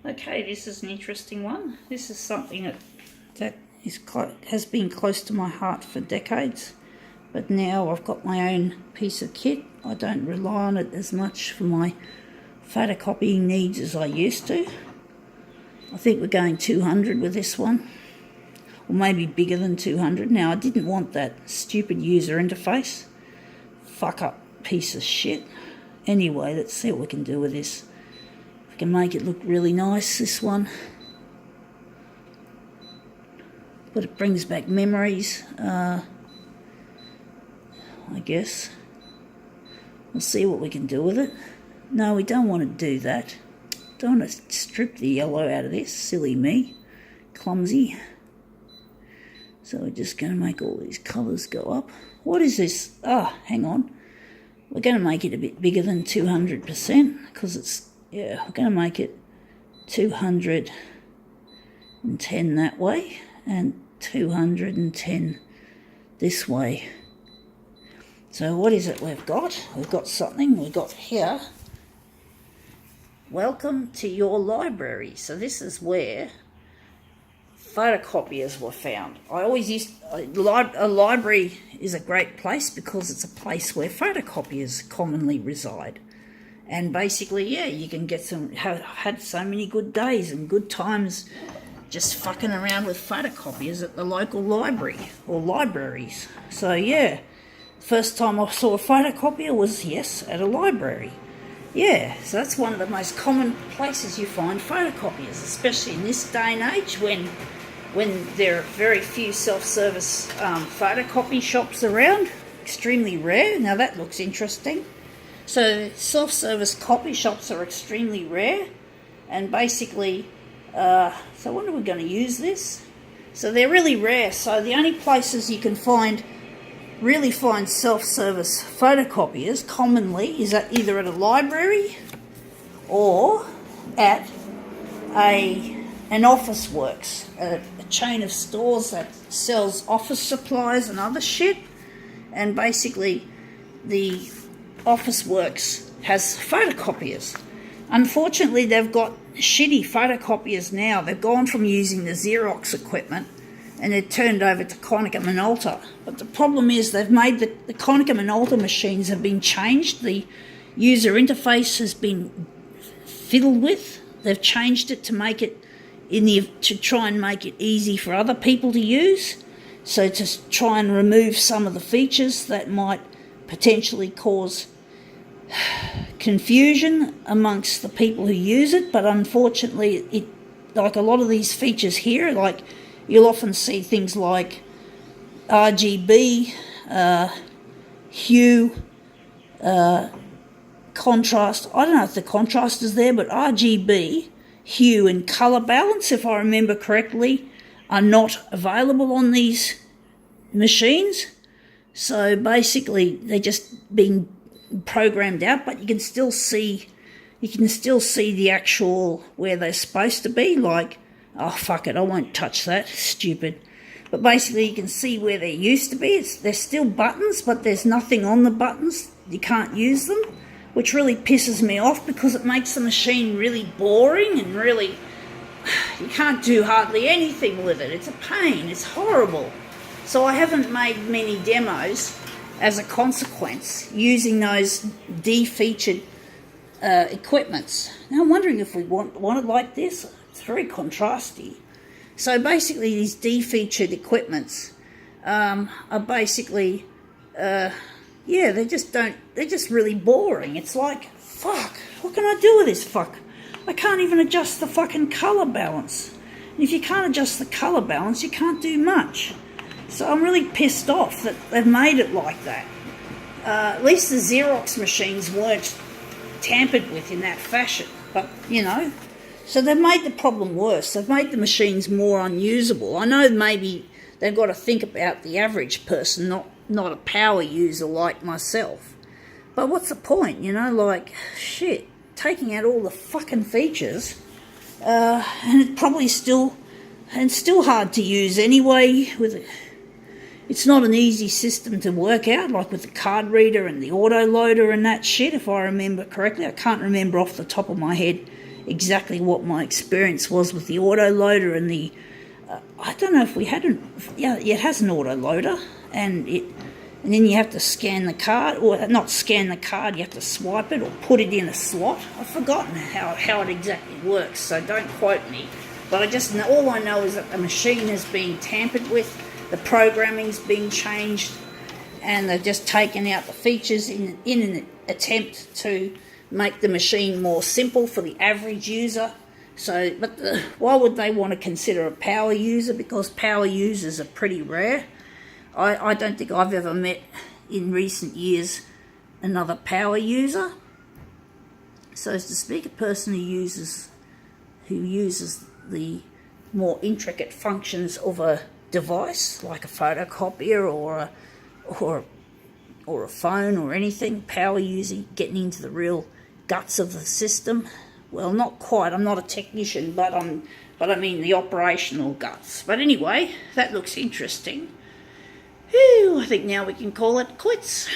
Okay, this is an interesting one. This is something that has been close to my heart for decades, but now I've got my own piece of kit. I don't rely on it as much for my photocopying needs as I used to. I think we're going 200 with this one, or maybe bigger than 200. Now, I didn't want that stupid user interface. Fuck up piece of shit. Anyway, let's see what we can do with this. We can make it look really nice, this one. But it brings back memories, I guess. We'll see what we can do with it. No, we don't want to do that. Don't want to strip the yellow out of this. Silly me. Clumsy. So we're just going to make all these colours go up. What is this? Ah, hang on. We're going to make it a bit bigger than 200% because it's, yeah, we're going to make it 210 that way and 210 this way. So what is it we've got? We've got something. We've got here, welcome to your library. So this is where photocopiers were found. I always used, a library is a great place because it's a place where photocopiers commonly reside. And basically, yeah, you can get had so many good days and good times just fucking around with photocopiers at the local library or libraries. So yeah, first time I saw a photocopier was, yes, at a library. Yeah, so that's one of the most common places you find photocopiers, especially in this day and age when there are very few self-service photocopy shops around. Extremely rare. Now that looks interesting. So self-service copy shops are extremely rare, and basically, so when are we going to use this? So they're really rare. So the only places you can really find self-service photocopiers commonly is either at a library or at an office works, a chain of stores that sells office supplies and other shit. And basically the office works has photocopiers. Unfortunately, they've got shitty photocopiers now. They've gone from using the Xerox equipment and they're turned over to Konica Minolta. But the problem is they've made the Konica Minolta machines have been changed. The user interface has been fiddled with. They've changed it to make it to try and make it easy for other people to use. So to try and remove some of the features that might potentially cause confusion amongst the people who use it. But unfortunately, like a lot of these features here, like you'll often see things like RGB, hue, contrast. I don't know if the contrast is there, but RGB, hue and colour balance, if I remember correctly, are not available on these machines. So basically they're just being programmed out, but you can still see the actual where they're supposed to be. Like, oh fuck it, I won't touch that, stupid. But basically you can see where they used to be. There's still buttons, but there's nothing on the buttons. You can't use them, which really pisses me off because it makes the machine really boring and really, you can't do hardly anything with it. It's a pain, it's horrible. So I haven't made many demos as a consequence using those de-featured equipments. Now I'm wondering if we want it like this. It's very contrasty. So basically these de-featured equipments are basically, yeah, they're just really boring. It's like, fuck, what can I do with this fuck? I can't even adjust the fucking colour balance. And if you can't adjust the colour balance, you can't do much. So I'm really pissed off that they've made it like that. At least the Xerox machines weren't tampered with in that fashion. But, you know, so they've made the problem worse. They've made the machines more unusable. I know maybe they've got to think about the average person, not a power user like myself. But what's the point, you know, like, shit, taking out all the fucking features, and it's probably still hard to use anyway. It's not an easy system to work out, like with the card reader and the auto loader and that shit, if I remember correctly. I can't remember off the top of my head exactly what my experience was with the autoloader and the I don't know if we had it has an autoloader, and then you have to scan the card, or not scan the card, you have to swipe it or put it in a slot. I've forgotten how it exactly works, so don't quote me. But all I know is that the machine is being tampered with, the programming's been changed, and they've just taken out the features in an attempt to make the machine more simple for the average user. So, why would they want to consider a power user? Because power users are pretty rare. I don't think I've ever met in recent years another power user. So to speak, a person who uses the more intricate functions of a device, like a photocopier or a phone or anything, power using, getting into the real guts of the system. Well, not quite. I'm not a technician, but I mean the operational guts. But anyway, that looks interesting. Whew, I think now we can call it quits.